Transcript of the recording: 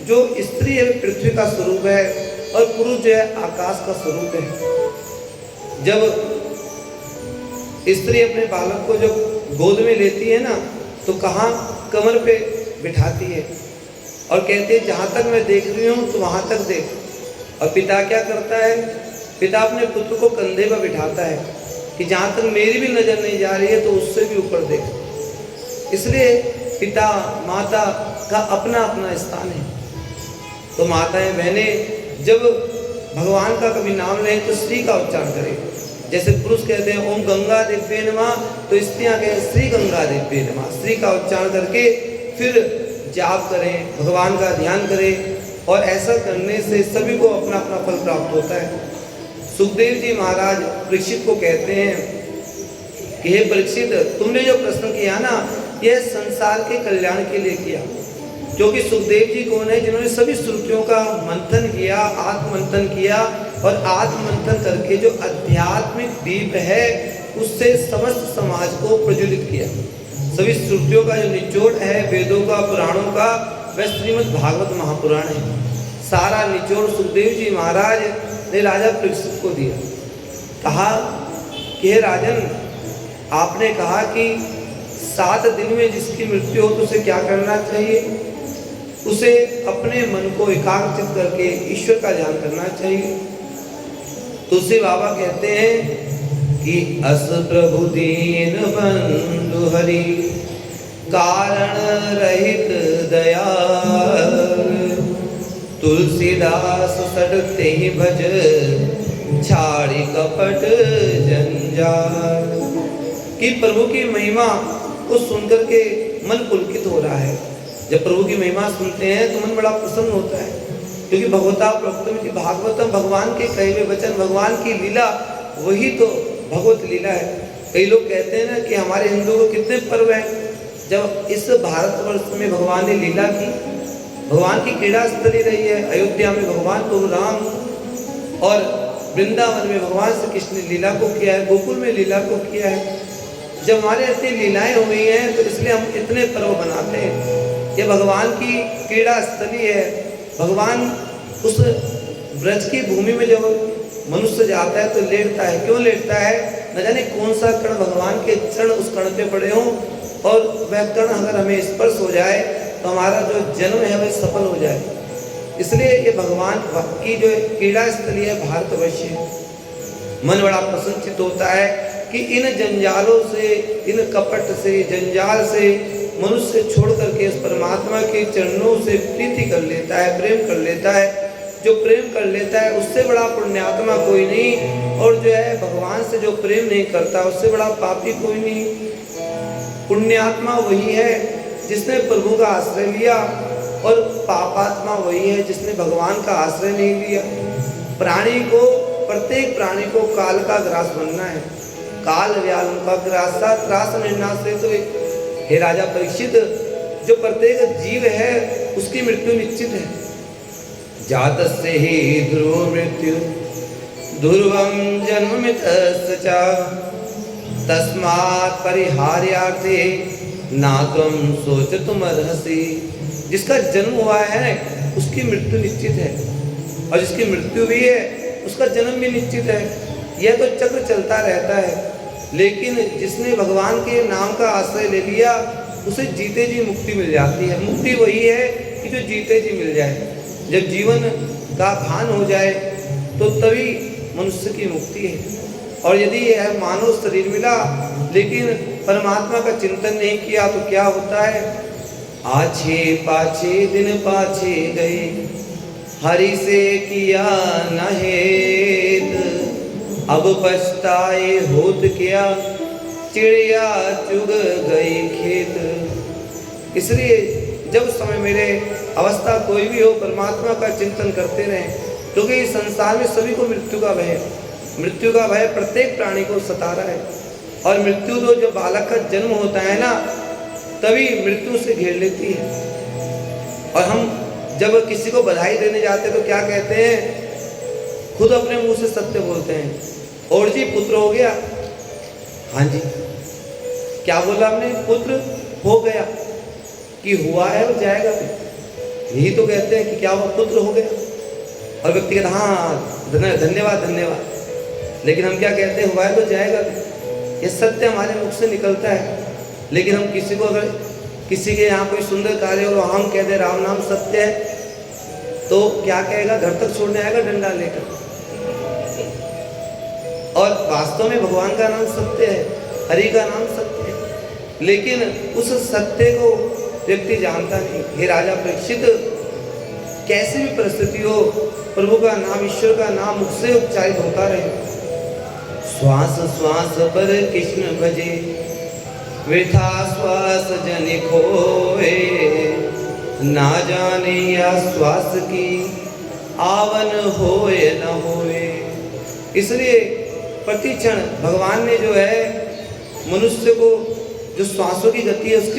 जो स्त्री है पृथ्वी का स्वरूप है और पुरुष जो है आकाश का स्वरूप है। जब स्त्री अपने बालक को जब गोद में लेती है ना, तो कहाँ कमर पे बिठाती है और कहती है जहाँ तक मैं देख रही हूँ तो वहाँ तक देख। और पिता क्या करता है, पिता अपने पुत्र को कंधे पर बिठाता है कि जहाँ तक मेरी भी नज़र नहीं जा रही है तो उससे भी ऊपर देख। इसलिए पिता माता का अपना अपना स्थान है। तो माताएं बहनें जब भगवान का कभी नाम लें तो श्री का उच्चारण करें। जैसे पुरुष कहते हैं ओम गंगा देव्ये नमः, तो स्त्रियां कहें श्री गंगा देव्ये नमः। श्री का उच्चारण करके फिर जाप करें, भगवान का ध्यान करें, और ऐसा करने से सभी को अपना अपना फल प्राप्त होता है। सुखदेव जी महाराज परीक्षित को कहते हैं कि हे परीक्षित, तुमने जो प्रश्न किया ना, यह संसार के कल्याण के लिए किया। क्योंकि सुखदेव जी कौन है, जिन्होंने सभी श्रुतियों का मंथन किया, आत्ममंथन किया, और आत्ममंथन करके जो आध्यात्मिक दीप है उससे समस्त समाज को प्रज्वलित किया। सभी श्रुतियों का जो निचोड़ है वेदों का, पुराणों का, वह श्रीमद् भागवत महापुराण है। सारा निचोड़ सुखदेव जी महाराज ने राजा परीक्षित को दिया। कहा कि हे राजन, आपने कहा कि 7 दिन में जिसकी मृत्यु हो तो उसे क्या करना चाहिए? उसे अपने मन को एकाग्रचित करके ईश्वर का ध्यान करना चाहिए। तुलसी बाबा कहते हैं कि अस प्रभु दीन बंधु हरि, कारण रहित दयाल, तुलसीदास सटते ही भज, छाड़ी कपट जंजाल। कि प्रभु की महिमा को सुनकर के मन पुलकित हो रहा है। जब प्रभु की महिमा सुनते हैं तो मन बड़ा प्रसन्न होता है, क्योंकि भगवता प्रवक्तम भागवतम, भगवान के कहे हुए वचन, भगवान की लीला, वही तो भगवत लीला है। कई लोग कहते हैं ना कि हमारे हिंदुओं को कितने पर्व हैं। जब इस भारतवर्ष में भगवान ने लीला की, भगवान की क्रीड़ा स्थली रही है। अयोध्या में भगवान को राम, और वृंदावन में भगवान श्री कृष्ण ने लीला को किया है, गोकुल में लीला को किया है। जब हमारे इतनी लीलाएं हुई हैं तो इसलिए हम इतने पर्व बनाते हैं। ये भगवान की क्रीड़ा स्थली है। भगवान उस ब्रज की भूमि में जब मनुष्य जाता है तो लेटता है। क्यों लेटता है? न जाने कौन सा कण भगवान के चरण उस कण पे पड़े हों, और वह कण अगर हमें स्पर्श हो जाए तो हमारा जो जन्म है वह सफल हो जाए। इसलिए ये भगवान की जो क्रीड़ा स्थली है भारतवर्ष है। मन बड़ा प्रसन्नचित होता है कि इन जंजालों से, इन कपट से, जंजाल से मनुष्य छोड़ करके उस परमात्मा के चरणों से प्रीति कर लेता है, प्रेम कर लेता है। जो प्रेम कर लेता है उससे बड़ा पुण्यात्मा कोई नहीं, और जो है भगवान से जो प्रेम नहीं करता उससे बड़ा पापी कोई नहीं। पुण्यात्मा वही है जिसने प्रभु का आश्रय लिया, और पापात्मा वही है जिसने भगवान का आश्रय नहीं लिया। प्राणी को, प्रत्येक प्राणी को काल का ग्रास बनना है। काल व्याल का ग्रासा त्रास निर्नाश। तो हे राजा परीक्षित, जो प्रत्येक जीव है उसकी मृत्यु निश्चित है। जातस्य ही ध्रुव मृत्यु, ध्रुवम जन्ममितस्य च, तस्मात् परिहार्यार्थे ना तुम सोचतुमर्हसि। जिसका जन्म हुआ है उसकी मृत्यु निश्चित है, और जिसकी मृत्यु भी है उसका जन्म भी निश्चित है। यह तो चक्र चलता रहता है। लेकिन जिसने भगवान के नाम का आश्रय ले लिया उसे जीते जी मुक्ति मिल जाती है। मुक्ति वही है कि जो जीते जी मिल जाए। जब जीवन का भान हो जाए तो तभी मनुष्य की मुक्ति है। और यदि यह मानव शरीर मिला लेकिन परमात्मा का चिंतन नहीं किया तो क्या होता है? आछे पाछे दिन पाछे गए, हरि से किया न हेत, अब पछताए होत क्या, चिड़िया चुग गई खेत। इसलिए जब समय मेरे अवस्था कोई भी हो, परमात्मा का चिंतन करते रहें, क्योंकि इस संसार में सभी को मृत्यु का भय है। मृत्यु का भय प्रत्येक प्राणी को सता रहा है। और मृत्यु तो जब बालक का जन्म होता है ना, तभी मृत्यु से घेर लेती है। और हम जब किसी को बधाई देने जाते हैं तो क्या कहते हैं? खुद अपने मुंह से सत्य बोलते हैं, और जी पुत्र हो गया। हाँ जी, क्या बोला हमने? पुत्र हो गया। कि हुआ है और जाएगा भी। यही तो कहते हैं कि क्या वह पुत्र हो गया, और व्यक्ति कहता हाँ धन्यवाद धन्यवाद, लेकिन हम क्या कहते हैं, हुआ है तो जाएगा। ये सत्य हमारे मुख से निकलता है, लेकिन हम किसी को अगर किसी के यहाँ कोई सुंदर कार्य हो और हम कह दे राम नाम सत्य है, तो क्या कहेगा, घर तक छोड़ने आएगा डंडा लेकर। और वास्तव में भगवान का नाम सत्य है, हरि का नाम सत्य है, लेकिन उस सत्य को व्यक्ति जानता नहीं। हे राजा परीक्षित, कैसी भी परिस्थिति हो, प्रभु का नाम, ईश्वर का नाम मुख से उच्चारित होता रहे। श्वास श्वास पर कृष्ण भजे, वृथा श्वास जन खोए, ना जाने या श्वास की आवन होए न होए। इसलिए प्रतिक्षण भगवान ने जो है मनुष्य को जो श्वासों की गति है उसकी